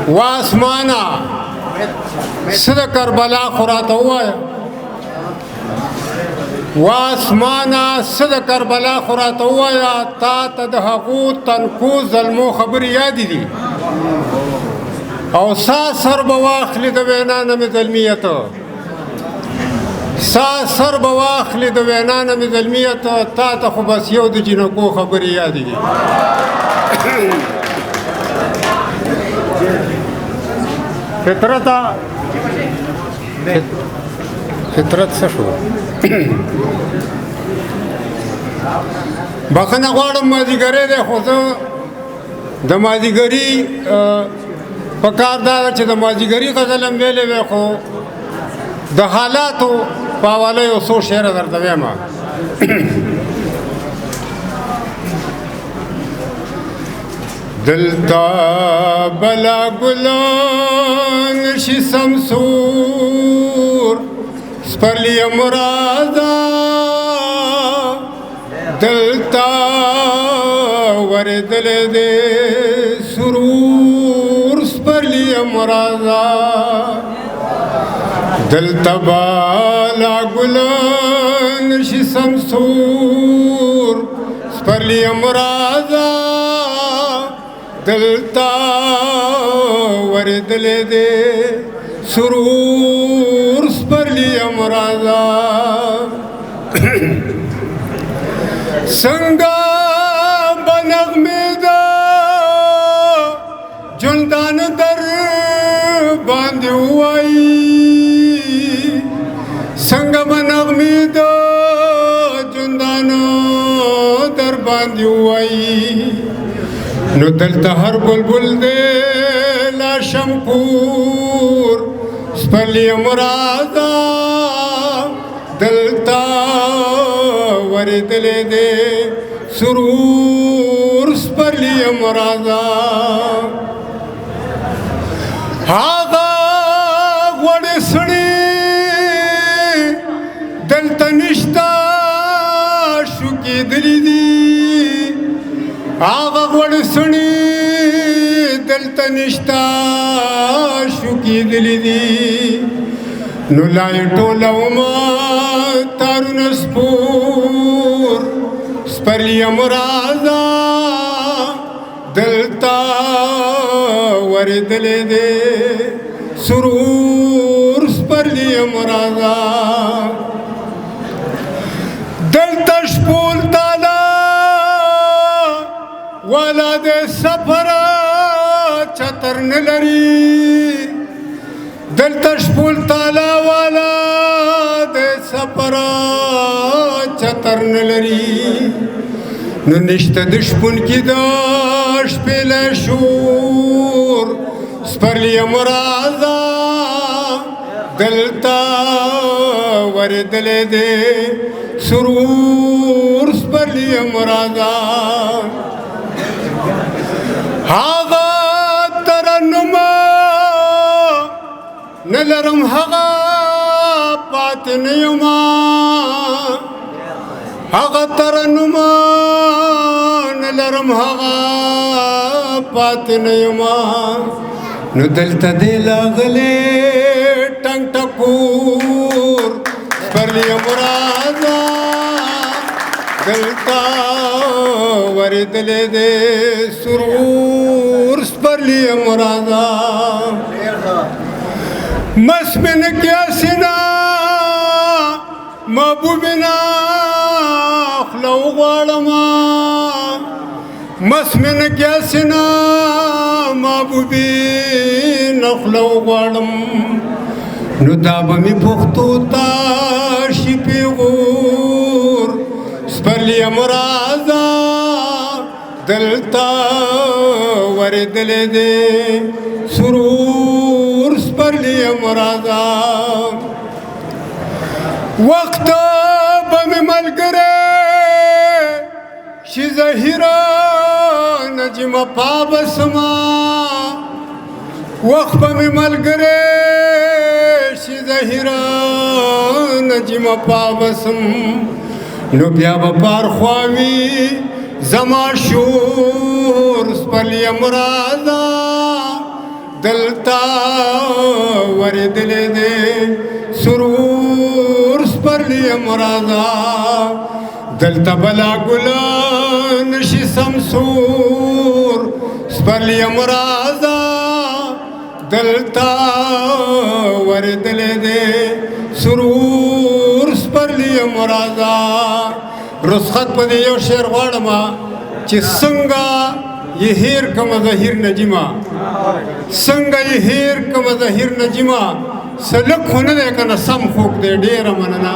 واسمانا صد کربلا خورات ہوا ہے واسمانا صد کربلا خورات ہوا یا تا تدہقو تنکو ظلمو خبر یادی دی او سا سر بواخلی دوینانا می ظلمیتا سا سر بواخلی دوینانا می ظلمیتا تا تا خوبس یو دی جنکو خبر یادی دی فطرتا فطرت سشو بخنه غواړم مازدیګری دی خو زه د مازدیګري پکار دا چې د مازدیګري غزل هم ویلې وی خو د حالاتو په حواله یو څو شعر درته ویم دلتا بلا گلان شی سمسور سپرلی مرادا دلتا وردل دے سرور سپرلی مرادا دلتا بالا گلان شی سمسور سپرلی مرادا دلتا وردل دے سرور سپرلی امراضا سنگا بنغمی دا جندان در باندی ہوائی سنگا بنغمی دا جندان در باندی ہوائی نو دلتا ہر بلبل دے لا شمپور سپرلی مرادا دلتا وردل دے سرور سپرلی مرادا آغا غوڑ سڑی دلتا نشتا شکی دلی دی آغا غوڑ سنی دلتا نشتا شکی دلی دی نو لائی ٹولا وما تارون سپور سپرلی مرادا دلتا وردل دے سرور سپرلی مرادا دلتا شپول تالا والا دے سفرا چتر نلری دلتا شپول تالا والا دے سفرا چتر نلری نو نشت دشپن کی داش پیل شور سپرلی مرادا دلتا وردل دے سرور سپرلی مرادا آغا ترنما نلرم حغا پاتنیما آغا ترنما نلرم حغا پاتنیما نو دلتا دیلا غلے ٹنگ ٹکور سپرلی مرادا دلتا وردل دے سرور سپرلی مرادا مسمن کیا سنا محبوبنا اخلو غوالما مسمن کیا سنا محبوبین اخلو غوالم نو دابمی پختو تا شپی غور سپرلی مرادا دلتا وردل دے سرور سپرلی مرادا وقت بمی ملگرے شی زہیرہ نجم پابسما وقت بمی ملگرے شی زہیرہ نجم پابسم نو بیا بپار خواوی زما شور سپرلی مرادا دلتا وردلې دې سرور سپرلی مرازا دلتا بلا ګل نشي سمسور سپرلی مرازا دلتا وردلې دې سرور سپرلی مرازا رسخت په دې یو شعر غواړم چې څنګه یہ ہیر کم ظہیر نجیما څنګه یہ ہیر کم ظہیر نجیما سلک خونه ده کنه سم خوک دې ډیره مننه